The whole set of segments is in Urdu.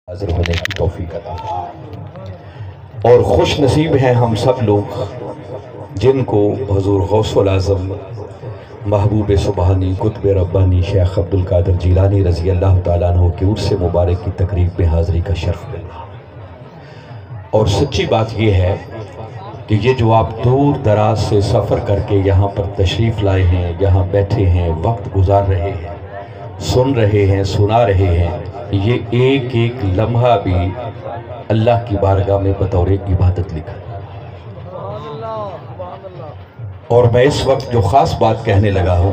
حاضر ہونے کی توفیق عطا اور خوش نصیب ہیں ہم سب لوگ جن کو حضور غوث العظم محبوب سبحانی قطب ربانی شیخ عبدالقادر جیلانی رضی اللہ تعالیٰ عنہ کے عرس مبارک کی تقریب میں حاضری کا شرف ملا۔ اور سچی بات یہ ہے کہ یہ جو آپ دور دراز سے سفر کر کے یہاں پر تشریف لائے ہیں، یہاں بیٹھے ہیں، وقت گزار رہے ہیں، سن رہے ہیں، سنا رہے ہیں، یہ ایک ایک لمحہ بھی اللہ کی بارگاہ میں بطور عبادت لکھا۔ اور میں اس وقت جو خاص بات کہنے لگا ہوں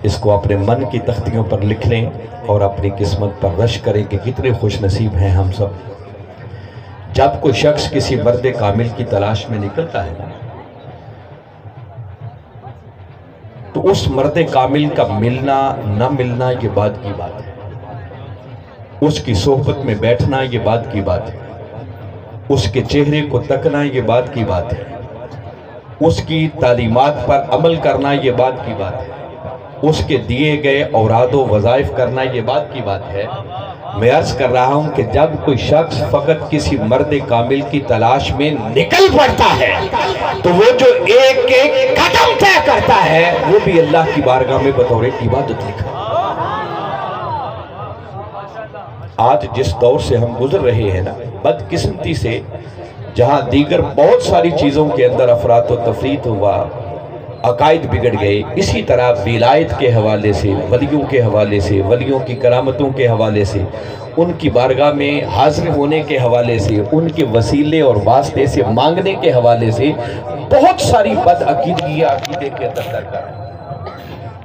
اس کو اپنے من کی تختیوں پر لکھ لیں اور اپنی قسمت پر رش کریں کہ کتنے خوش نصیب ہیں ہم سب۔ جب کوئی شخص کسی مرد کامل کی تلاش میں نکلتا ہے تو اس مرد کامل کا ملنا نہ ملنا یہ بات کی بات ہے، اس کی صحبت میں بیٹھنا یہ بات کی بات ہے، اس کے چہرے کو تکنا یہ بات کی بات ہے، اس کی تعلیمات پر عمل کرنا یہ بات کی بات ہے، اس کے دیے گئے اوراد و وظائف کرنا یہ بات کی بات ہے۔ میں عرض کر رہا ہوں کہ جب کوئی شخص فقط کسی مرد کامل کی تلاش میں نکل پڑتا ہے تو وہ جو ایک ایک قدم طے کرتا ہے وہ بھی اللہ کی بارگاہ میں بطور عبادت لکھا۔ آج جس دور سے ہم گزر رہے ہیں نا، بدقسمتی سے جہاں دیگر بہت ساری چیزوں کے اندر افراط و تفریط ہوا، عقائد بگڑ گئے، اسی طرح ولایت کے حوالے سے، ولیوں کے حوالے سے، ولیوں کی کرامتوں کے حوالے سے، ان کی بارگاہ میں حاضر ہونے کے حوالے سے، ان کے وسیلے اور واسطے سے مانگنے کے حوالے سے بہت ساری بد عقیدگی عقیدے کے اندر درکار ہے۔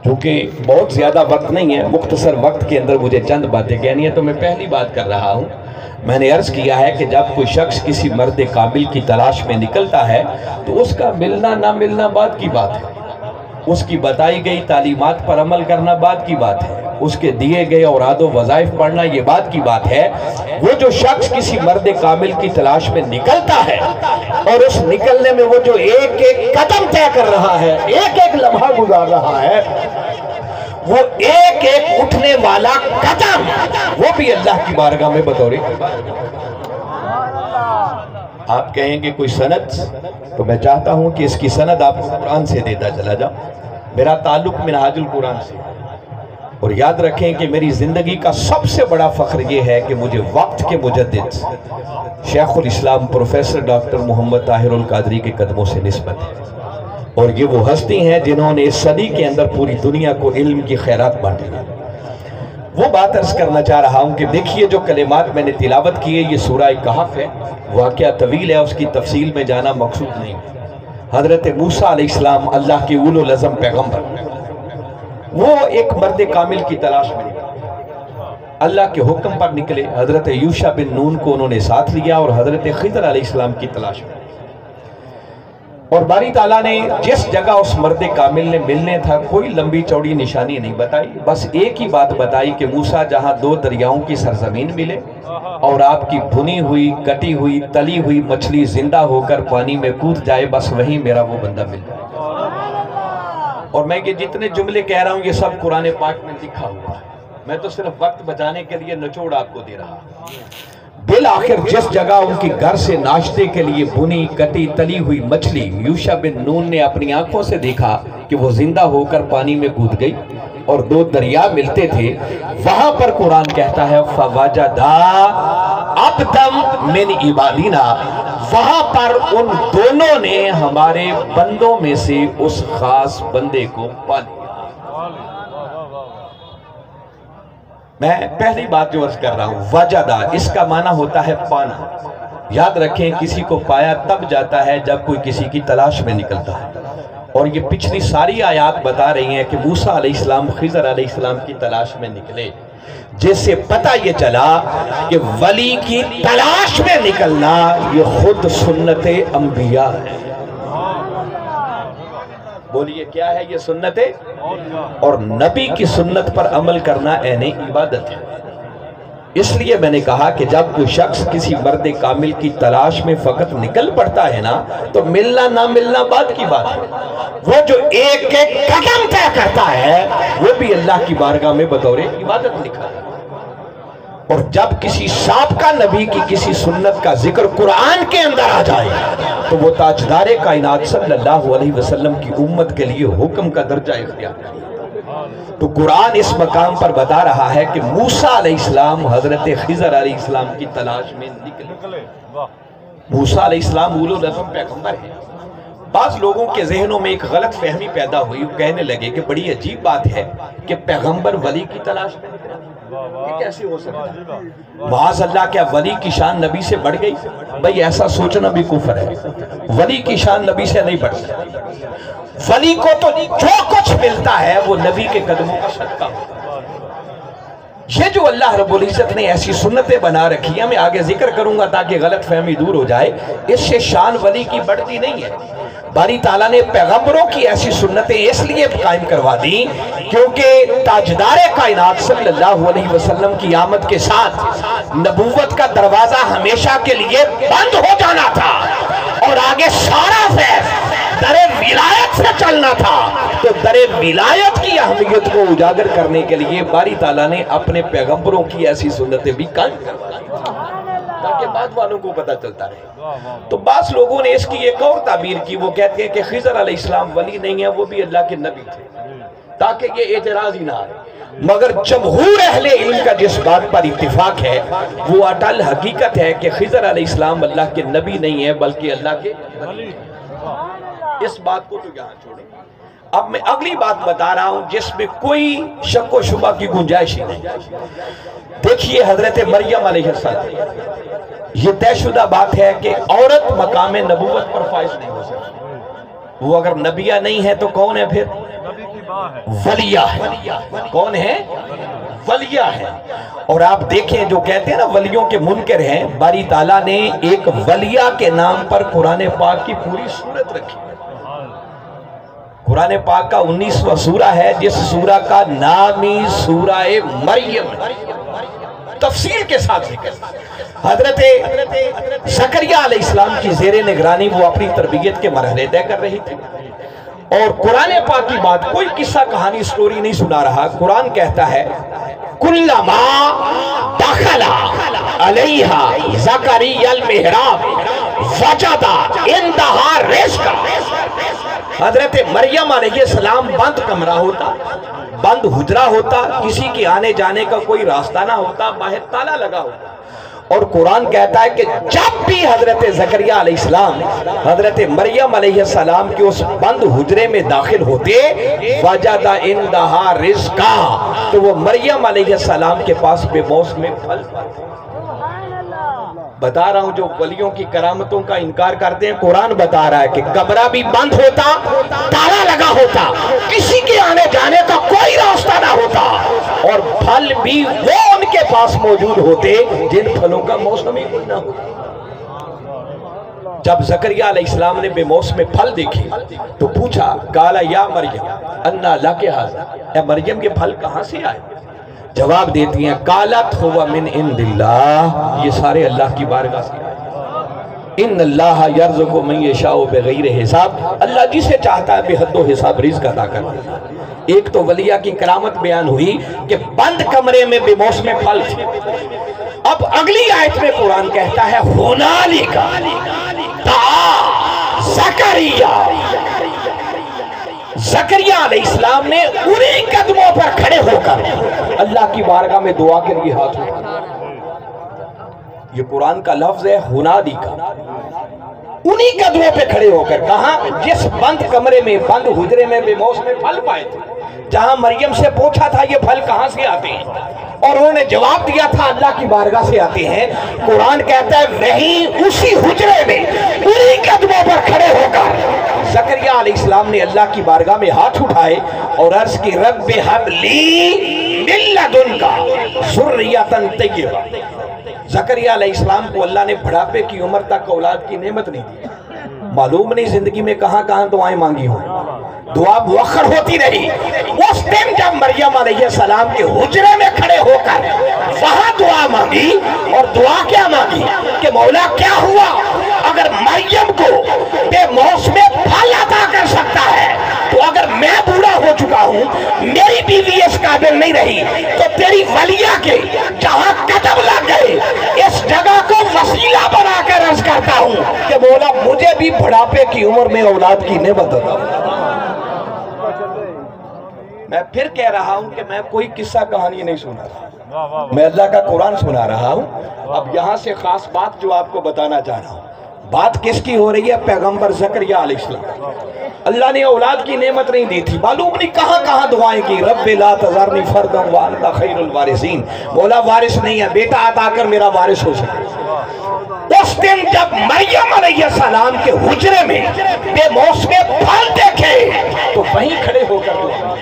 چونکہ بہت زیادہ وقت نہیں ہے، مختصر وقت کے اندر مجھے چند باتیں کہنی ہیں، تو میں پہلی بات کر رہا ہوں۔ میں نے عرض کیا ہے کہ جب کوئی شخص کسی مرد کامل کی تلاش میں نکلتا ہے تو اس کا ملنا نہ ملنا بات کی بات ہے، اس کی بتائی گئی تعلیمات پر عمل کرنا بات کی بات ہے، اس کے دیے گئے اوراد و وظائف پڑھنا یہ بات کی بات ہے۔ وہ جو شخص کسی مرد کامل کی تلاش میں نکلتا ہے اور اس نکلنے میں وہ جو ایک ایک قدم طے کر رہا ہے، ایک ایک لمحہ گزار رہا ہے، وہ ایک ایک اٹھنے والا قدم وہ بھی اللہ کی بارگاہ میں بطور آپ کہیں گے کوئی سند، تو میں چاہتا ہوں کہ اس کی سند آپ قرآن سے دیتا چلا جاؤ۔ میرا تعلق منہاج القرآن سے، اور یاد رکھیں کہ میری زندگی کا سب سے بڑا فخر یہ ہے کہ مجھے وقت کے مجدد شیخ الاسلام پروفیسر ڈاکٹر محمد طاہر القادری کے قدموں سے نسبت ہے، اور یہ وہ ہستی ہیں جنہوں نے اس صدی کے اندر پوری دنیا کو علم کی خیرات بانٹی ہے۔ وہ بات عرض کرنا چاہ رہا ہوں کہ دیکھیے جو کلمات میں نے تلاوت کیے، یہ سورہ کہف ہے، واقعہ طویل ہے، اس کی تفصیل میں جانا مقصود نہیں۔ حضرت موسیٰ علیہ السلام اللہ کے اولو العزم پیغمبر، وہ ایک مرد کامل کی تلاش میں نکلے، اللہ کے حکم پر نکلے۔ حضرت یوشع بن نون کو انہوں نے ساتھ لیا اور حضرت خضر علیہ السلام کی تلاش میں، اور باری تعالیٰ نے جس جگہ اس مرد کامل نے ملنے تھا کوئی لمبی چوڑی نشانی نہیں بتائی، بس ایک ہی بات بتائی کہ موسیٰ جہاں دو دریاؤں کی سرزمین ملے اور آپ کی بھنی ہوئی، کٹی ہوئی، تلی ہوئی مچھلی زندہ ہو کر پانی میں کود جائے، بس وہیں میرا وہ بندہ مل جائے۔ اور میں یہ جتنے جملے کہہ رہا ہوں یہ سب قرآن پاک میں لکھا ہوا ہے، میں تو صرف وقت بچانے کے لیے نچوڑ آپ کو دے رہا ہوں۔ بالآخر جس جگہ ان کی گھر سے ناشتے کے لیے بھنی کٹی تلی ہوئی مچھلی یوشع بن نون نے اپنی آنکھوں سے دیکھا کہ وہ زندہ ہو کر پانی میں کود گئی اور دو دریا ملتے تھے، وہاں پر قرآن کہتا ہے فَوَجَدَا عَبْدًا مِنْ عِبَادِنَا، وہاں پر ان دونوں نے ہمارے بندوں میں سے اس خاص بندے کو پا لیا۔ میں پہلی بات جو عرض کر رہا ہوں، وجدہ، اس کا معنی ہوتا ہے پانا۔ یاد رکھیں کسی کو پایا تب جاتا ہے جب کوئی کسی کی تلاش میں نکلتا ہے، اور یہ پچھلی ساری آیات بتا رہی ہیں کہ موسیٰ علیہ السلام خضر علیہ السلام کی تلاش میں نکلے، جس سے پتہ یہ چلا کہ ولی کی تلاش میں نکلنا یہ خود سنت انبیاء ہے۔ بولیے کیا ہے یہ سنت ہے؟ اور نبی کی سنت پر عمل کرنا عین عبادت ہے۔ اس لیے میں نے کہا کہ جب کوئی شخص کسی مرد کامل کی تلاش میں فقط نکل پڑتا ہے نا تو ملنا نہ ملنا بات کی بات ہے، وہ جو ایک ایک قدم طے کرتا ہے وہ بھی اللہ کی بارگاہ میں بطور عبادت لکھا ہے۔ اور جب کسی سابقہ نبی کی کسی سنت کا ذکر قرآن کے اندر آ جائے تو وہ تاجدار کائنات صلی اللہ علیہ وسلم کی امت کے لیے حکم کا درجہ اختیار کرے۔ تو قرآن اس مقام پر بتا رہا ہے کہ موسیٰ علیہ السلام حضرت خضر علیہ السلام کی تلاش میں نکلے۔ موسیٰ علیہ السلام اولو العزم پیغمبر ہیں۔ بعض لوگوں کے ذہنوں میں ایک غلط فہمی پیدا ہوئی، وہ کہنے لگے کہ بڑی عجیب بات ہے کہ پیغمبر ولی کی تلاش میں نکلا، یہ کیسے ہو سکتا ہے؟ معاذ اللہ، کیا ولی کی شان نبی سے بڑھ گئی؟ بھئی ایسا سوچنا بھی کفر ہے۔ ولی کی شان نبی سے نہیں بڑھ سکتی۔ ولی کو تو جو کچھ ملتا ہے وہ نبی کے قدموں کا صدقہ ہوتا ہے۔ یہ جو اللہ رب العزت نے ایسی سنتیں بنا رکھی ہیں، میں آگے ذکر کروں گا تاکہ غلط فہمی دور ہو جائے، اس سے شان ولی کی بڑھتی نہیں ہے۔ باری تعالیٰ نے پیغمبروں کی ایسی سنتیں اس لیے قائم کروا دی کیونکہ تاجدار کائنات صلی اللہ علیہ وسلم کی آمد کے ساتھ نبوت کا دروازہ ہمیشہ کے لیے بند ہو جانا تھا اور آگے سارا فیض در ولایت سے چلنا تھا۔ تو در ولایت کی اہمیت کو اجاگر کرنے کے لیے باری تعالیٰ نے اپنے پیغمبروں کی ایسی سنتیں بھی قائم کروا دی تاکہ بعد والوں کو پتہ چلتا رہے۔ تو بعض لوگوں نے اس کی ایک اور تعبیر کی، وہ کہتے ہیں کہ خضر علیہ السلام ولی نہیں ہے، وہ بھی اللہ کے نبی تھے، تاکہ یہ اعتراض ہی نہ آئے۔ مگر جمہور اہل علم کا جس بات پر اتفاق ہے وہ اٹل حقیقت ہے کہ خضر علیہ السلام اللہ کے نبی نہیں ہے بلکہ اللہ کے ولی۔ اس بات کو تو یہاں چھوڑیں۔ اب میں اگلی بات بتا رہا ہوں جس میں کوئی شک و شبہ کی گنجائش ہی نہیں۔ دیکھیے حضرت مریم علیہ السلام، یہ طے شدہ بات ہے کہ عورت مقام نبوت پر فائز نہیں ہو سکتی۔ وہ اگر نبیہ نہیں ہے تو کون ہے پھر؟ ولیہ ہے۔ کون ہے؟ ولیہ ہے۔ اور آپ دیکھیں جو کہتے ہیں نا ولیوں کے منکر ہیں، باری تعالیٰ نے ایک ولیہ کے نام پر قرآن پاک کی پوری سورت رکھی۔ قرآن پاک کا 19واں سورہ ہے جس سورہ کا نام ہی سورہ مریم ہے، تفصیل کے ساتھ ذکر۔ حضرت زکریا علیہ السلام کی زیر نگرانی وہ اپنی تربیت کے مرحلے طے کر رہی تھی، اور قرآن پاک کی بات کوئی قصہ کہانی سٹوری نہیں سنا رہا۔ قرآن کہتا ہے کلما دخل علیہا زکریا المحراب وجد عندہا رزقا۔ حضرت مریم علیہ السلام بند کمرہ ہوتا، بند حجرہ ہوتا، کسی کے آنے جانے کا کوئی راستہ نہ ہوتا، باہر تالا لگا ہوتا، اور قرآن کہتا ہے کہ جب بھی حضرت زکریا علیہ السلام حضرت مریم علیہ السلام کے اس بند حجرے میں داخل ہوتے وجد عندہا رزقا، تو وہ مریم علیہ السلام کے پاس بے موسم پھل پاتے۔ بتا رہا ہوں جو ولیوں کی کرامتوں کا انکار کرتے ہیں، قرآن بتا رہا ہے کہ کمرہ بھی بند ہوتا، تالا لگا ہوتا، کسی کے آنے جانے کا کوئی راستہ نہ ہوتا، اور پھل بھی وہ ان کے پاس موجود ہوتے جن پھلوں کا موسم ہی کوئی نہ ہوتا۔ جب زکریا علیہ السلام نے بے موسم پھل دیکھے تو پوچھا قالا یا مریم انا لک ھذا، اے مریم یہ پھل کہاں سے آئے؟ جواب دیتی ہیں قالت ہوا من عند اللہ، یہ سارے اللہ کی بارگاہ سے آئے۔ ان اللہ یرزق من یشاء بغیر حساب، اللہ جسے چاہتا ہے بے حد و حساب رزق عطا کرتا ہے۔ ایک تو ولیہ کی کرامت بیان ہوئی کہ بند کمرے میں بے موسم پھل تھے۔ اب اگلی آیت میں قرآن کہتا ہے ہنالک دعا زکریا، زکریا علیہ السلام نے انہی قدموں پر کھڑے ہو کر اللہ کی بارگاہ میں دعا کے لیے ہاتھ اٹھایا۔ یہ قرآن کا لفظ ہے ہنالک، انہی قدموں پہ کھڑے ہو کر، کہاں؟ جس بند کمرے میں، بند حجرے میں بے موسم پھل پائے تھے، جہاں مریم سے پوچھا تھا یہ پھل کہاں سے آتے ہیں، اور انہوں نے جواب دیا تھا اللہ کی بارگاہ سے آتے ہیں۔ قرآن کہتا ہے وہیں اسی حجرے میں انہی قدموں پر کھڑے ہو کر زکریا علیہ السلام نے اللہ کی بارگاہ میں ہاتھ اٹھائے اور عرض کی رب ہب لی من لدنک ذریۃ طیبہ۔ زکریا علیہ السلام کو اللہ نے بڑھاپے کی عمر تک اولاد کی نعمت نہیں دی، معلوم نہیں زندگی میں کہاں کہاں دعائیں مانگی ہوں، دعا مؤخر ہوتی رہی۔ اس دن جب مریم علیہ السلام کے حجرے میں کھڑے ہو کر وہاں دعا مانگی، اور دعا کیا مانگی کہ مولا کیا ہوا اگر مریم کو بے موسم پھل عطا کر سکتا ہے تو اگر میں بوڑھا ہو چکا ہوں، میری بیوی اس قابل نہیں رہی تو تیری ولیہ کے جہاں قدم لگ گئے اس جگہ کو وسیلہ بنا کر عرض کرتا ہوں کہ مولا مجھے بھی بڑھاپے کی عمر میں اولاد کی نعمت عطا فرما۔ میں پھر کہہ رہا ہوں کہ میں کوئی قصہ کہانی نہیں سنا رہا، میں اللہ کا قرآن سنا رہا ہوں۔ اب یہاں سے خاص بات جو آپ کو بتانا چاہ رہا ہوں، بات کس کی ہو رہی ہے؟ پیغمبر زکریا علیہ السلام۔ اللہ نے اولاد کی نعمت نہیں دی تھی، معلوم نہیں کہاں کہاں دعائیں کی، رب لا تذرنی فردا وانت خیر الوارثین، مولا وارث نہیں ہے، بیٹا عطا کر میرا وارث ہو سکے۔ اس دن جب مریم علیہ السلام کے حجرے میں بے موسم پھل دیکھے تو وہیں کھڑے ہو کر دعا۔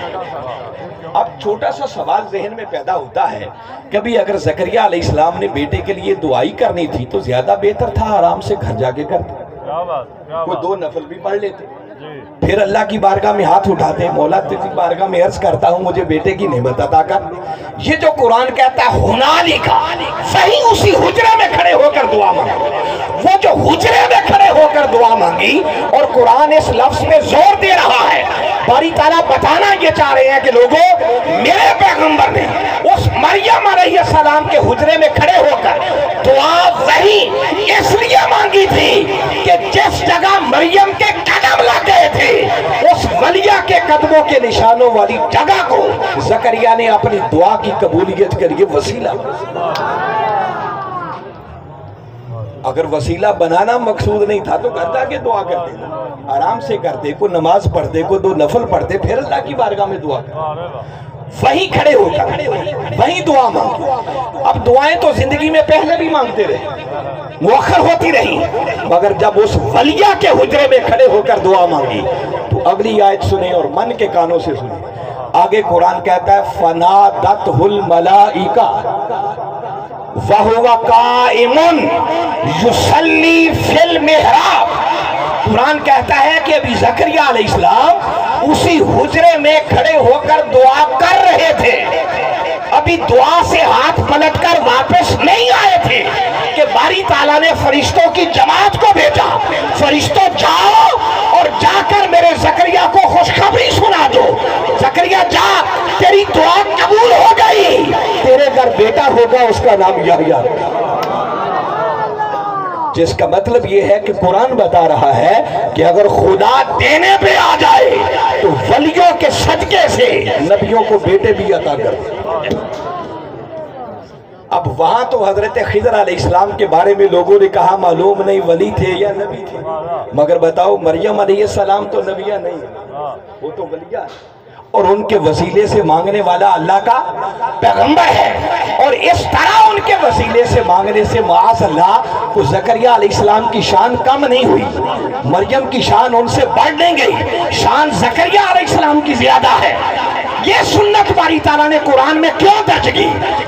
اب چھوٹا سا سوال ذہن میں پیدا ہوتا ہے، کبھی اگر زکریا علیہ السلام نے بیٹے کے لیے دعائی کرنی تھی تو زیادہ بہتر تھا آرام سے گھر جا کے کرتے، کوئی 2 نفل بھی پڑھ لیتے، پھر اللہ کی بارگاہ میں ہاتھ اٹھاتے، مولا تیری بارگاہ میں عرض کرتا ہوں مجھے بیٹے کی نعمت عطا کر۔ یہ جو قرآن کہتا ہے ہنالک، صحیح اسی حجرے میں کھڑے ہو کر دعا مانگی، وہ جو حجرے میں کھڑے ہو کر دعا مانگی، اور قرآن اس لفظ پہ زور دے رہا ہے، باری تعالیٰ بتانا یہ چاہ رہے ہیں کہ لوگوں میرے پیغمبر نے اس مریم علیہ السلام کے حجرے میں کھڑے ہو کر دعا وہی اس لیے مانگی تھی کہ جس جگہ مریم کے قدم لگ گئے تھے اس ولیہ کے قدموں کے نشانوں والی جگہ کو زکریا نے اپنی دعا کی قبولیت کے لیے وسیلہ۔ اگر وسیلہ بنانا مقصود نہیں تھا تو کرتا کہ دعا کرتے، آرام سے کرتے، کوئی نماز پڑھتے، کوئی 2 نفل پڑھتے، پھر اللہ کی بارگاہ میں دعا کرتے، وہیں کھڑے ہو کر وہیں دعا مانگو۔ اب دعائیں تو زندگی میں پہلے بھی مانگتے رہے، مؤخر ہوتی رہی، مگر جب اس ولیہ کے حجرے میں کھڑے ہو کر دعا مانگی تو اگلی آیت سنیں اور من کے کانوں سے سنیں۔ آگے قرآن کہتا ہے فَنَادَتْهُ الْمَلَائِكَةُ وَهُوَ قَائِمٌ يُصَلِّي فِي الْمِحْرَابِ۔ قرآن کہتا ہے کہ ابھی زکریا علیہ السلام اسی حجرے میں کھڑے ہو کر دعا کر رہے تھے، ابھی دعا سے ہاتھ پلٹ کر واپس نہیں آئے تھے کہ باری تعالیٰ نے فرشتوں کی جماعت کو بھیجا، فرشتوں جاؤ اور جا کر میرے زکریا کو خوشخبری سنا دو، زکریا جا تیری دعا قبول ہو گئی، تیرے گھر بیٹا ہوگا اس کا نام یحییٰ۔ جس کا مطلب یہ ہے کہ قرآن بتا رہا ہے کہ اگر خدا دینے پہ آ جائے تو ولیوں کے صدقے سے نبیوں کو بیٹے بھی عطا کر دے۔ اب وہاں تو حضرت خضر علیہ السلام کے بارے میں لوگوں نے کہا معلوم نہیں ولی تھے یا نبی تھے، مگر بتاؤ مریم علیہ السلام تو نبیہ نہیں ہے، وہ تو ولیہ ہے، اور ان کے وسیلے سے مانگنے والا اللہ کا پیغمبر ہے، اور اس طرح ان کے وسیلے سے مانگنے سے معاذ اللہ کو زکریا علیہ السلام کی شان کم نہیں ہوئی، مریم کی شان ان سے بڑھ نہیں گئی، شان زکریا علیہ السلام کی زیادہ ہے۔ یہ سنت باری تعالیٰ نے قرآن میں کیوں درج کی؟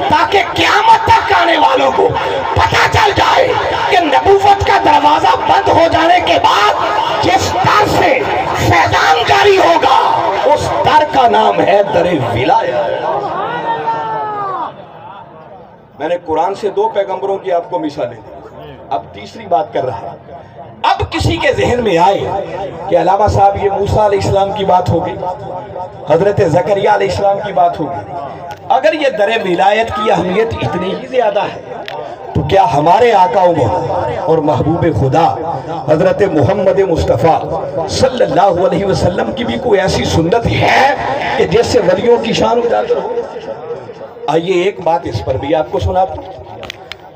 تاکہ قیامت تک آنے والوں کو پتہ چل جائے کہ نبوت کا دروازہ بند ہو جانے کے بعد جس در سے فیضان جاری ہوگا اس در کا نام ہے در ولایت۔ میں نے قرآن سے 2 پیغمبروں کی آپ کو مثالیں دی، اب تیسری بات کر رہا ہے۔ اب کسی کے ذہن میں آئے کہ علامہ صاحب یہ موسیٰ علیہ السلام کی بات ہو گئی، حضرت زکریا علیہ السلام کی بات ہو گئی، اگر یہ در ولایت کی اہمیت اتنی ہی زیادہ ہے تو کیا ہمارے آقا اور محبوب خدا حضرت محمد مصطفیٰ صلی اللہ علیہ وسلم کی بھی کوئی ایسی سنت ہے کہ جس سے ولیوں کی شان اجاگر ہو؟ آئیے ایک بات اس پر بھی آپ کو سناتا ہوں۔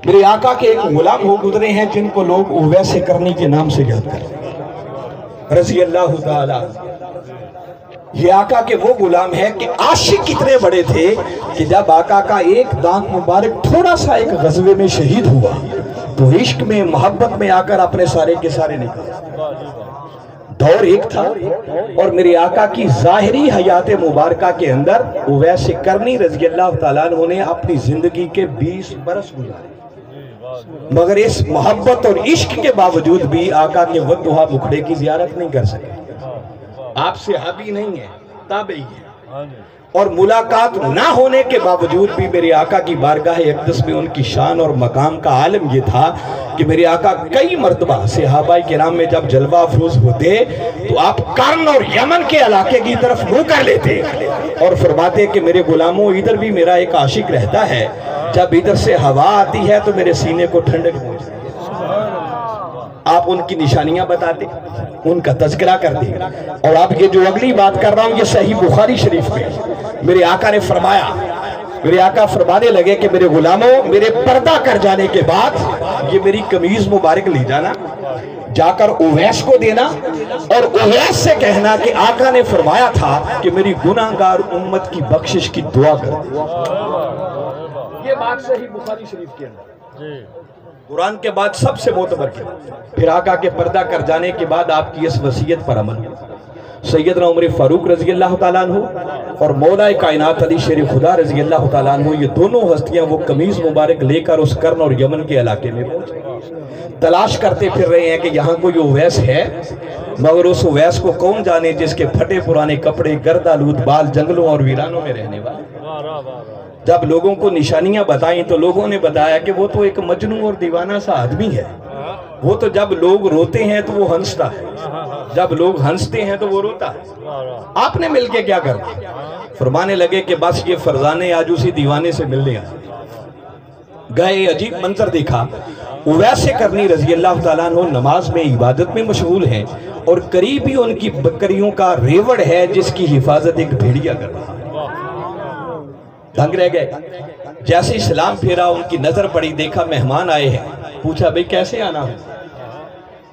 میرے آقا کے ایک غلام ہو گزرے ہیں جن کو لوگ اویس کرنی کے نام سے یاد کرتے ہیں، رضی اللہ تعالیٰ۔ یہ آقا کے وہ غلام ہے کہ عاشق کتنے بڑے تھے کہ جب آقا کا ایک دانت مبارک تھوڑا سا ایک غزوے میں شہید ہوا تو عشق میں محبت میں آ کر اپنے سارے کے سارے نکال۔ دور ایک تھا اور میرے آقا کی ظاہری حیات مبارکہ کے اندر اویس کرنی رضی اللہ تعالیٰ عنہ نے اپنی زندگی کے 20 برس گزارے، مگر اس محبت اور عشق کے باوجود بھی آقا کے ودھا مکھڑے کی زیارت نہیں کر سکے۔ آپ صحابی نہیں ہیں، تابعی ہیں۔ اور ملاقات نہ ہونے کے باوجود بھی میرے آقا کی بارگاہ اقدس میں ان کی شان اور مقام کا عالم یہ تھا کہ میرے آقا کئی مرتبہ صحابہ کرام میں جب جلوہ افروز ہوتے تو آپ قرن اور یمن کے علاقے کی طرف منہ کر لیتے اور فرماتے کہ میرے غلاموں ادھر بھی میرا ایک عاشق رہتا ہے، جب ادھر سے ہوا آتی ہے تو میرے سینے کو ٹھنڈک پہنچتی ہے۔ آپ ان کی نشانیاں بتاتے، ان کا تذکرہ کرتے، اور آپ یہ جو اگلی بات کر رہا ہوں یہ صحیح بخاری شریف میں میرے آقا نے فرمایا، میرے آقا فرمانے لگے کہ میرے غلاموں میرے پردہ کر جانے کے بعد یہ میری قمیض مبارک لے جانا، جا کر اویس کو دینا اور اویس سے کہنا کہ آقا نے فرمایا تھا کہ میری گناہگار امت کی بخشش کی دعا کر۔ یہ بات صحیح بخاری شریف کے اندر قرآن کے بعد سب سے معتبر کیا۔ پھر آقا کے پردہ کر جانے کے بعد آپ کی اس وصیت پر عمل سیدنا عمر فاروق رضی اللہ تعالیٰ عنہ اور مولا کائنات علی شیر خدا رضی اللہ تعالیٰ عنہ، یہ دونوں ہستیاں وہ قمیض مبارک لے کر اس قرن اور یمن کے علاقے میں پہنچے، تلاش کرتے پھر رہے ہیں کہ یہاں کوئی اویس ہے، مگر اس اویس کو کون جانے جس کے پھٹے پرانے کپڑے، گرد آلود بال، جنگلوں اور ویرانوں میں رہنے والے۔ جب لوگوں کو نشانیاں بتائیں تو لوگوں نے بتایا کہ وہ تو ایک مجنون اور دیوانہ سا آدمی ہے، وہ تو جب لوگ روتے ہیں تو وہ ہنستا ہے، جب لوگ ہنستے ہیں تو وہ روتا ہے۔ آپ نے مل کے کیا کر دیا؟ فرمانے لگے کہ بس یہ فرزانے آج اسی دیوانے سے ملنے آئے۔ گئے، عجیب منظر دیکھا، اویس کرنی رضی اللہ تعالیٰ عنہ نماز میں عبادت میں مشغول ہیں اور قریب ہی ان کی بکریوں کا ریوڑ ہے جس کی حفاظت ایک بھیڑیا کر رہا ہے۔ دنگ رہ گئے، جیسے ہی سلام پھیرا ان کی نظر پڑی، دیکھا مہمان آئے ہیں، پوچھا بھئی کیسے آنا ہے؟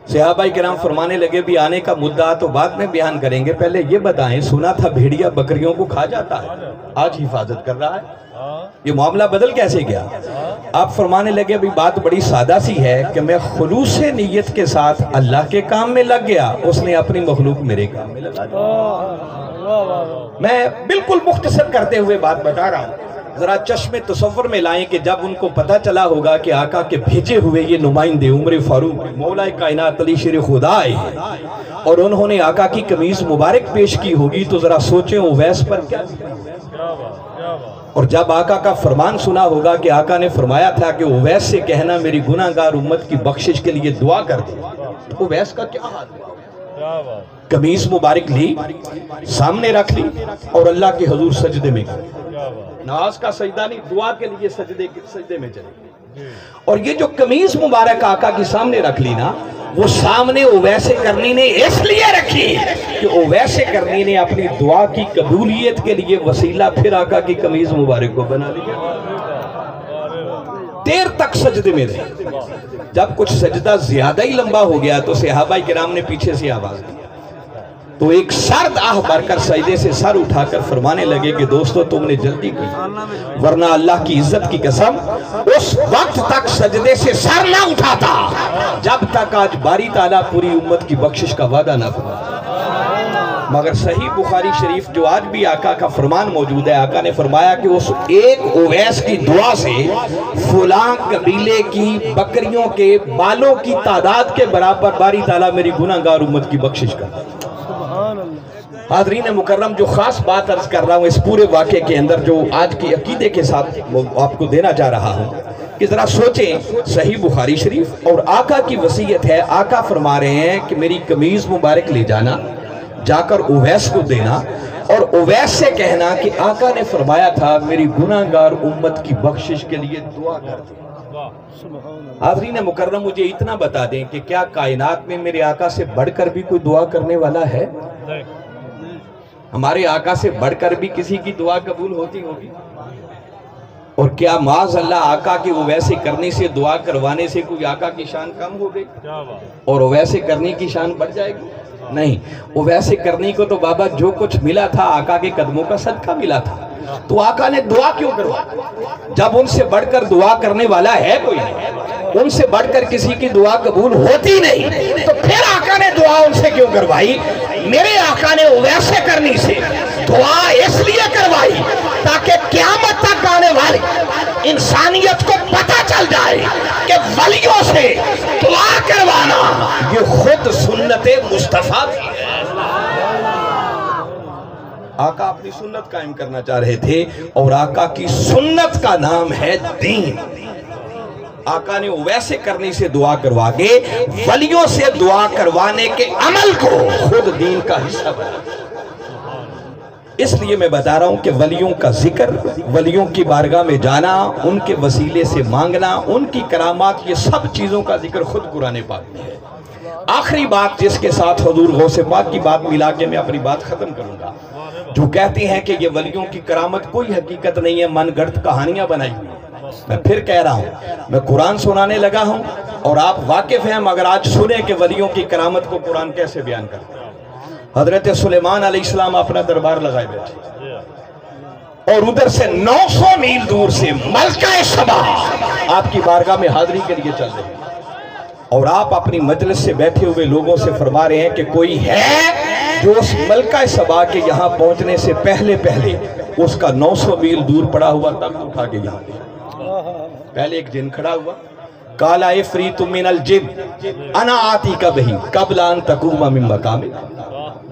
صحابہ کرام فرمانے لگے بھی آنے کا مدعا تو بعد میں بیان کریں گے، پہلے یہ بتائیں سنا تھا بھیڑیا بکریوں کو کھا جاتا ہے، آج حفاظت کر رہا ہے، یہ معاملہ بدل کیسے گیا؟ آپ فرمانے لگے بھی بات بڑی سادہ سی ہے کہ میں خلوص نیت کے ساتھ اللہ کے کام میں لگ گیا، اس نے اپنی مخلوق میرے کام میں لگا دیا۔ میں بالکل مختصر کرتے ہوئے بات بتا رہا ہوں، ذرا چشم تصور میں لائیں کہ جب ان کو پتہ چلا ہوگا کہ آقا کے بھیجے ہوئے یہ نمائندے عمر فاروق مولا کائنات علی شیر خدا آئے اور انہوں نے آقا کی قمیض مبارک پیش کی ہوگی تو ذرا سوچیں اویس پر کیا، اور جب آقا کا فرمان سنا ہوگا کہ آقا نے فرمایا تھا کہ اویس سے کہنا میری گناہگار امت کی بخشش کے لیے دعا کر دے، تو اویس کا کیا حال ہوا؟ قمیض مبارک لی، سامنے رکھ لی اور اللہ کے حضور سجدے میں گئے، نماز کا سجدہ نہیں، دعا کے لیے سجدے میں چلے، اور یہ جو قمیض مبارک آقا کی سامنے رکھ لی نا، وہ سامنے اویس کرنی نے اس لیے رکھی کہ اویس کرنی نے اپنی دعا کی قبولیت کے لیے وسیلہ پھر آقا کی قمیض مبارک کو بنا لیا۔ دیر تک سجدے میں رہے، جب کچھ سجدہ زیادہ ہی لمبا ہو گیا تو صحابہ کرام نے پیچھے سے آواز دی، تو ایک سرد آہ بھر کر سجدے سے سر اٹھا کر فرمانے لگے کہ دوستو تم نے جلدی کی، ورنہ اللہ کی عزت کی قسم اس وقت تک سجدے سے سر نہ اٹھاتا جب تک آج باری تعالیٰ پوری امت کی بخشش کا وعدہ نہ فرماتا۔ مگر صحیح بخاری شریف جو آج بھی آقا کا فرمان موجود ہے، آقا نے فرمایا کہ اس ایک اویس کی دعا سے فلاں قبیلے کی بکریوں کے بالوں کی تعداد کے برابر باری تعالیٰ میری گناہگار امت کی بخشش کرتا۔ حاضرین مکرم، جو خاص بات عرض کر رہا ہوں اس پورے واقعے کے اندر جو آج کی عقیدے کے ساتھ آپ کو دینا چاہ رہا ہوں کہ ذرا سوچیں، صحیح بخاری شریف اور آقا کی وصیت ہے، آقا فرما رہے ہیں کہ میری قمیض مبارک لے جانا، جا کر اویس کو دینا اور اویس سے کہنا کہ آقا نے فرمایا تھا میری گناہگار امت کی بخشش کے لیے دعا کر دیں۔ حاضرین مکرم، مجھے اتنا بتا دیں کہ کیا کائنات میں میرے آقا سے بڑھ کر بھی کوئی دعا کرنے والا ہے؟ ہمارے آقا سے بڑھ کر بھی کسی کی دعا قبول ہوتی ہوگی؟ اور کیا معاذ اللہ آقا کی اویس کرنی سے دعا کروانے سے کوئی آقا کی شان کم ہو گئی اور اویس کرنی کی شان بڑھ جائے گی؟ نہیں، اویس کرنی کو تو بابا جو کچھ ملا تھا آقا کے قدموں کا صدقہ ملا تھا، تو آقا نے دعا کیوں کروا؟ جب ان سے بڑھ کر دعا کرنے والا ہے کوئی نہیں، ان سے بڑھ کر کسی کی دعا قبول ہوتی نہیں، تو پھر آقا نے دعا ان سے کیوں کروائی؟ میرے آقا نے اویس کرنی سے دعا اس لیے کروائی تاکہ قیامت تک آنے والی انسانیت کو پتہ چل جائے کہ ولیوں سے دعا کروانا یہ خود سنت مصطفیٰ ہے۔ آقا اپنی سنت قائم کرنا چاہ رہے تھے، اور آقا کی سنت کا نام ہے دین۔ آقا نے ویسے کرنے سے دعا کروا کے ولیوں سے دعا کروانے کے عمل کو خود دین کا حصہ بنا۔ اس لیے میں بتا رہا ہوں کہ ولیوں کا ذکر، ولیوں کی بارگاہ میں جانا، ان کے وسیلے سے مانگنا، ان کی کرامات، یہ سب چیزوں کا ذکر خود قرآن پاک میں ہے۔ آخری بات جس کے ساتھ حضور غوث پاک کی بات ملا کے میں اپنی بات ختم کروں گا، جو کہتے ہیں کہ یہ ولیوں کی کرامت کوئی حقیقت نہیں ہے، من گڑت کہانیاں بنائی ہوئی ہیں۔ میں پھر کہہ رہا ہوں، میں قرآن سنانے لگا ہوں اور آپ واقف ہیں، مگر آج سنیں کہ ولیوں کی کرامت کو قرآن کیسے بیان کرتا ہے۔ حضرت سلیمان علیہ السلام اپنا دربار لگائے بیٹھے، اور ادھر سے 900 میل دور سے ملکہ سبا آپ کی بارگاہ میں حاضری کے لیے چل رہے ہیں، اور آپ اپنی مجلس سے بیٹھے ہوئے لوگوں سے فرما رہے ہیں کہ کوئی ہے جو اس ملکہ سبا کے یہاں پہنچنے سے پہلے اس کا 900 میل دور پڑا ہوا تخت اٹھا کے یہاں دے۔ پہلے ایک جن کھڑا ہوا، قال عفریت من الجن انا آتیک بہ قبل ان تقوم من مقامک۔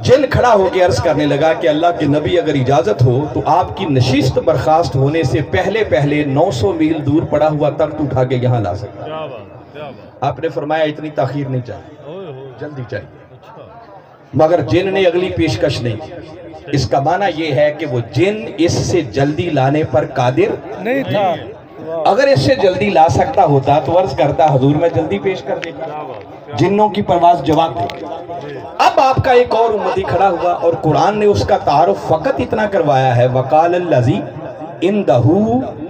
جن کھڑا ہو کے عرض کرنے لگا کہ اللہ کے نبی اگر اجازت ہو تو آپ کی نشست برخاست ہونے سے پہلے 900 میل دور پڑا ہوا تخت اٹھا کے یہاں لا سکتا۔ آپ نے فرمایا اتنی تاخیر نہیں چاہیے، جلدی چاہیے، مگر جن نے اگلی پیشکش نہیں کی۔ اس کا معنی یہ ہے کہ وہ جن اس سے جلدی لانے پر قادر نہیں تھا۔ اگر اس سے جلدی لا سکتا ہوتا تو عرض کرتا حضور میں جلدی پیش کر دیتا، جنوں کی پرواز جواب دے۔ اب آپ کا ایک اور امتی کھڑا ہوا، اور قرآن نے اس کا تعارف فقط اتنا کروایا ہے، وقال الذی عندہ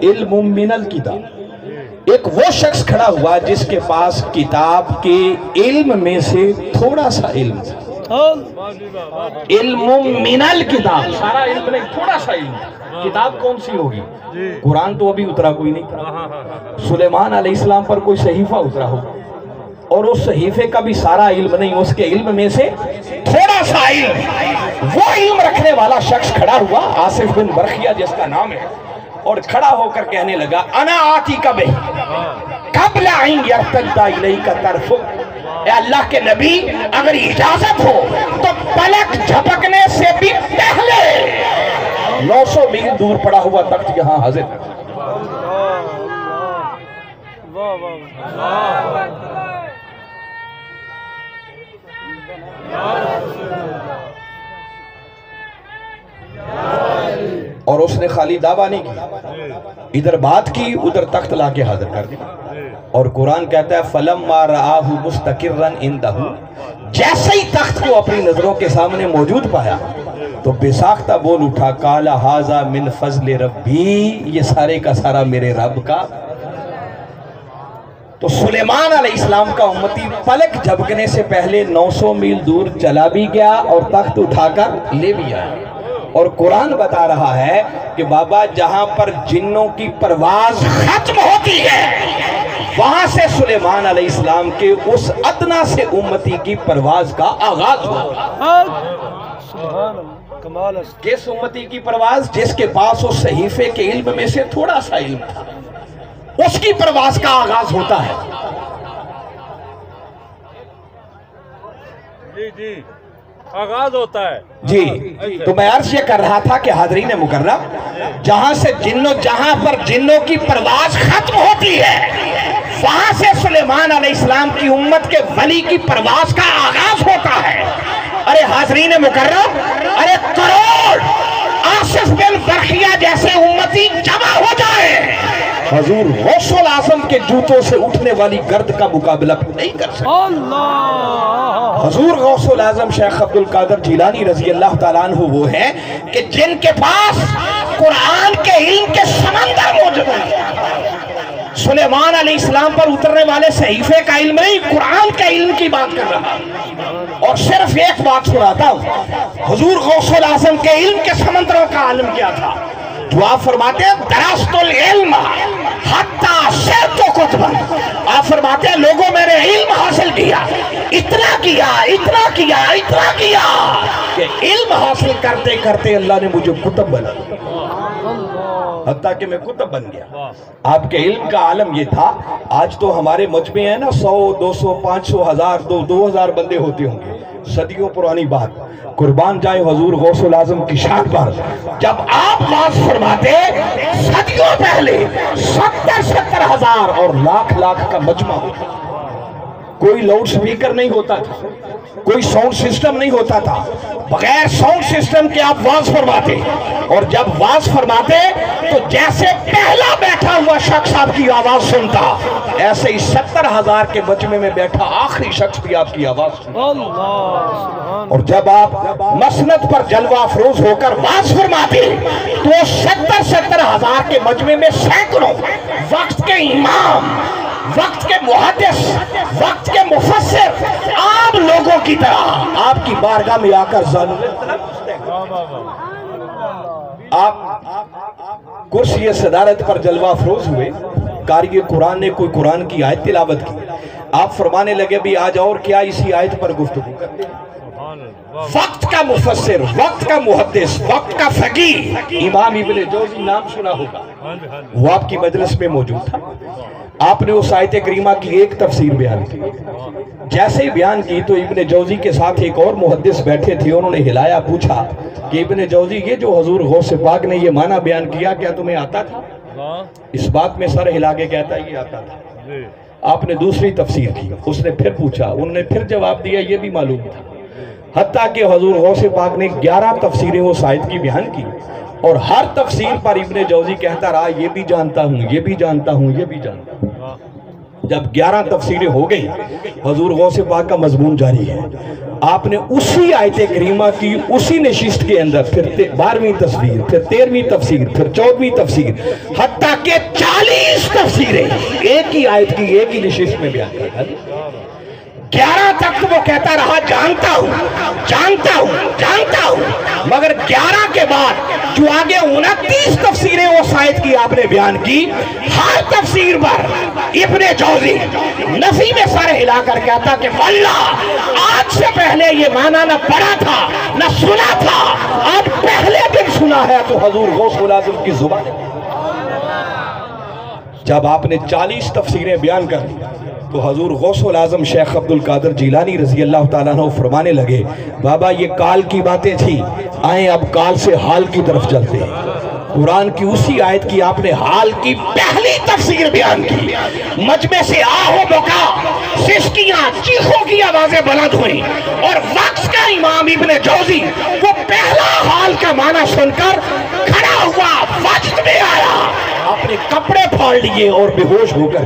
علم من الکتاب۔ ایک وہ شخص کھڑا ہوا جس کے پاس کتاب کے علم میں سے تھوڑا سا علم تھا۔ علم من الکتاب، سارا علم نہیں، تھوڑا سا علم۔ کتاب کون سی ہوگی؟ قرآن تو ابھی اترا کوئی نہیں تھا۔ سلیمان علیہ السلام پر کوئی صحیفہ اترا ہوگا، اور اس صحیفے کا بھی سارا علم نہیں، اس کے علم میں سے تھوڑا سا علم۔ وہ علم رکھنے والا شخص کھڑا ہوا، آصف بن برخیہ جس کا نام ہے، اور کھڑا ہو کر کہنے لگا انا آتیک بہ قبل ان یرتد الیک طرفک۔ اے اللہ کے نبی اگر اجازت ہو تو پلک جھپکنے سے بھی پہلے 900 میل دور پڑا ہوا تخت یہاں حاضر ہے۔ اور اس نے خالی دعویٰ نہیں کی، ادھر بات کی، ادھر تخت لا کے حاضر کر دیا۔ اور قرآن کہتا ہے فَلَمَّا رَآهُ مُسْتَقِرًّا عِندَهُ، جیسے ہی تخت کو اپنی نظروں کے سامنے موجود پایا تو بے ساختہ بول اٹھا، قَالَ هَذَا مِنْ فَضْلِ رَبِّي، یہ سارے کا سارا میرے رب کا۔ تو سلیمان علیہ السلام کا امتی پلک جھپکنے سے پہلے 900 میل دور چلا بھی گیا اور تخت اٹھا کر لے بھی آیا۔ اور قرآن بتا رہا ہے کہ بابا جہاں پر جنوں کی پرواز ختم ہوتی ہے وہاں سے سلیمان علیہ السلام کے اس ادنا سے امتی کی پرواز کا آغاز ہوا۔ کس امتی کی پرواز؟ جس کے پاس اس صحیفے کے علم میں سے تھوڑا سا علم تھا، اس کی پرواز کا آغاز ہوتا ہے۔ جی آغاز ہوتا ہے جی۔ تو میں عرض یہ کر رہا تھا کہ حاضرین مکرم، جہاں پر جنوں کی پرواز ختم ہوتی ہے وہاں سے سلیمان علیہ السلام کی امت کے ولی کی پرواز کا آغاز ہوتا ہے۔ ارے حاضرین مکرم، ارے کروڑ آصف بن برخیہ جیسے امتی جمع ہو جائے، حضور غوث الاعظم کے جوتوں سے اٹھنے والی گرد کا مقابلہ نہیں کر سکتے۔ حضور غوث الاعظم شیخ عبد القادر جیلانی رضی اللہ تعالیٰ عنہ وہ ہے کہ جن کے پاس قرآن کے علم کے سمندر موجود ہیں۔ سلیمان علیہ السلام پر اترنے والے صحیفے کا علم نہیں، قرآن کے علم کی بات کر رہا۔ اور صرف ایک بات سناتا ہوں، حضور غوث الاعظم کے علم کے سمندروں کا عالم کیا تھا؟ جو آپ فرماتے ہیں درست العلم حتی سرت کتبا، آپ فرماتے ہیں لوگوں میں نے علم حاصل کیا، اتنا کیا کہ علم حاصل کرتے کرتے اللہ نے مجھے کتب بنا، حتیٰ کہ میں کتب بن گیا۔ آپ کے علم کا عالم یہ تھا۔ آج تو ہمارے مجمع ہیں نا 100 200 500 1000 2000 بندے ہوتے ہوں گے، صدیوں پرانی بات، قربان جائے حضور غوث العظم کی شان پر، جب آپ واز فرماتے صدیوں پہلے 70 ہزار اور لاکھ کا مجمع ہوتا، کوئی لاؤڈ سپیکر نہیں ہوتا تھا، کوئی ساؤنڈ سسٹم نہیں ہوتا تھا، بغیر ساؤنڈ سسٹم کے آپ واز فرماتے، اور جب واز فرماتے تو جیسے پہلا بیٹھا ہوا شخص آپ کی آواز سنتا، ایسے ہی 70 ہزار کے مجمع میں بیٹھا آخری شخص بھی آپ کی آواز سنتا۔ اور جب آپ مسند پر جلوہ افروز ہو کر واز فرماتے تو 70 ہزار کے مجمع میں سینکڑوں وقت کے امام، وقت کے محدث، وقت کے مفسر، عام لوگوں کی طرح آپ کی بارگاہ میں آ کر آپ کرسی صدارت پر جلوہ افروز ہوئے، قاری قرآن نے کوئی قرآن کی آیت تلاوت کی، آپ فرمانے لگے بھی آج اور کیا اسی آیت پر گفتگو کرتے ہیں۔ وقت کا مفسر، وقت کا محدث، وقت کا فقیہ امام ابن جوزی نام سنا ہوگا، وہ آپ کی مجلس میں موجود تھا۔ آپ نے اس آیت کریمہ کی ایک تفسیر بیان کی، جیسے ہی بیان کی تو ابن جوزی کے ساتھ ایک اور محدث بیٹھے تھے، انہوں نے ہلایا، پوچھا کہ ابن جوزی یہ جو حضور غوث پاک نے یہ معنی بیان کیا کیا تمہیں آتا تھا؟ اس بات میں سر ہلا کے کہتا ہے یہ آتا تھا۔ آپ نے دوسری تفسیر کی، اس نے پھر پوچھا، انہوں نے پھر جواب دیا یہ بھی معلوم تھا، حتیٰ کہ حضور غوث پاک نے 11 تفسیریں اس آیت کی بیان کی، اور ہر تفسیر پر ابن جوزی کہتا رہا یہ بھی جانتا ہوں، یہ بھی جانتا ہوں، یہ بھی جانتا ہوں۔ جب 11 تفسیریں ہو گئی، حضور غوث پاک کا مضمون جاری ہے، آپ نے اسی آیت کریمہ کی اسی نشست کے اندر پھر 12ویں تفسیر، پھر 13ویں تفسیر، پھر 14ویں تفسیر، حتیٰ کہ 40 تفسیریں ایک ہی آیت کی ایک ہی نشست میں بیان کر دی۔ 11 تک وہ کہتا رہا جانتا ہوں، جانتا ہوں، جانتا ہوں، مگر 11 کے بعد جو آگے 29 تفسیریں اس آیت کی آپ نے بیان کی، ہر تفسیر پر ابن جوزی نفی میں سر ہلا کر کہتا کہ واللہ آج سے پہلے یہ معنی نہ پڑھا تھا نہ سنا تھا، آج پہلے دن سنا ہے تو حضور غوث العظم کی زبان۔ جب آپ نے 40 تفسیریں بیان کر دی تو حضور غوث العظم شیخ عبد القادر جیلانی رضی اللہ تعالیٰ عنہ فرمانے لگے بابا یہ کال کی باتیں تھیں، آئیں اب کال سے حال کی طرف چلتے ہیں۔ قرآن کی اسی آیت کی آپ نے حال کی پہلی تفسیر بیان کی، مجمع سے آہو بکا، سسکیاں، چیخوں کی آوازیں بلند ہوئیں، اور وقت کا امام ابن جوزی وہ پہلا حال کا معنی سن کر کھڑا ہوا، وجد میں آیا، اپنے کپڑے پھاڑ لیے اور بے ہوش ہو کر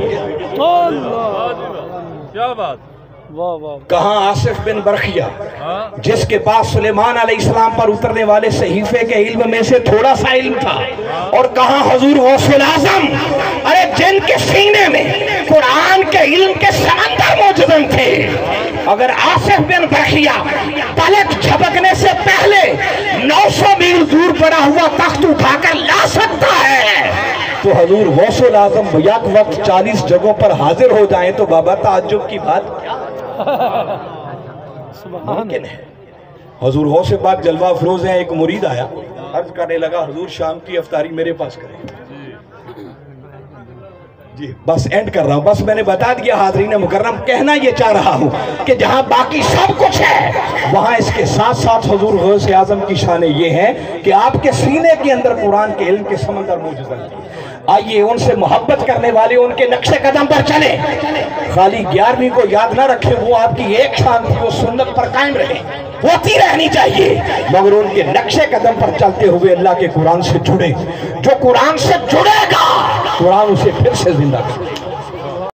کیا بات، کہاں آصف بن برخیہ جس کے پاس سلیمان علیہ السلام پر اترنے والے صحیفے کے علم میں سے تھوڑا سا علم تھا، اور کہاں حضور غوث العظم ارے جن کے سینے میں قرآن کے علم کے سمندر موجود تھے، اگر آصف بن برخیہ پلک جھپکنے سے پہلے 900 میل دور پڑا ہوا تخت اٹھا کر لا سکتا ہے تو حضور غوث العظم یک وقت 40 جگہوں پر حاضر ہو جائیں تو بابا تعجب کی بات کیا ممکن ہے۔ حضور غوث پاک جلوہ افروز ہیں، ایک مرید آیا، عرض کرنے لگا حضور شام کی افطاری میرے پاس کریں۔ جی بس اینڈ کر رہا ہوں، بس میں نے بتا دیا حاضرین مکرم، کہنا یہ چاہ رہا ہوں کہ جہاں باقی سب کچھ ہے وہاں اس کے ساتھ ساتھ حضور غوث اعظم کی شان یہ ہے کہ آپ کے سینے کے اندر قرآن کے علم کے سمندر موجود ہے۔ آئیے ان سے محبت کرنے والے ان کے نقش قدم پر چلیں، خالی 11ویں کو یاد نہ رکھیں، وہ آپ کی ایک شان تھی، وہ سنت پر قائم رہے، ہوتی رہنی چاہیے، مگر ان کے نقش قدم پر چلتے ہوئے اللہ کے قرآن سے جڑے، جو قرآن سے جڑے گا قرآن اسے پھر سے زندہ کرے۔